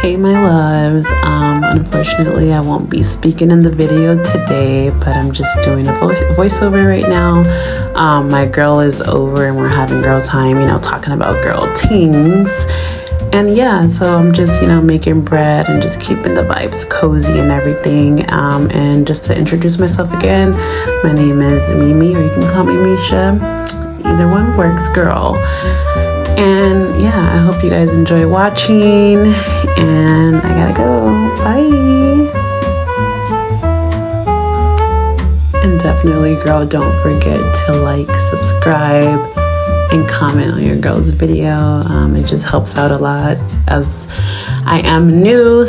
Hey my loves, unfortunately I won't be speaking in the video today, but I'm just doing a voiceover right now. My girl is over and we're having girl time, talking about girl things. And yeah, so I'm just, making bread and just keeping the vibes cozy and everything. And just to introduce myself again, my name is Mimi, or you can call me Misha. Either one works, girl. And yeah, I hope you guys enjoy watching, and I gotta go. Bye. And definitely, girl, don't forget to like, subscribe, and comment on your girl's video. It just helps out a lot, as I am new.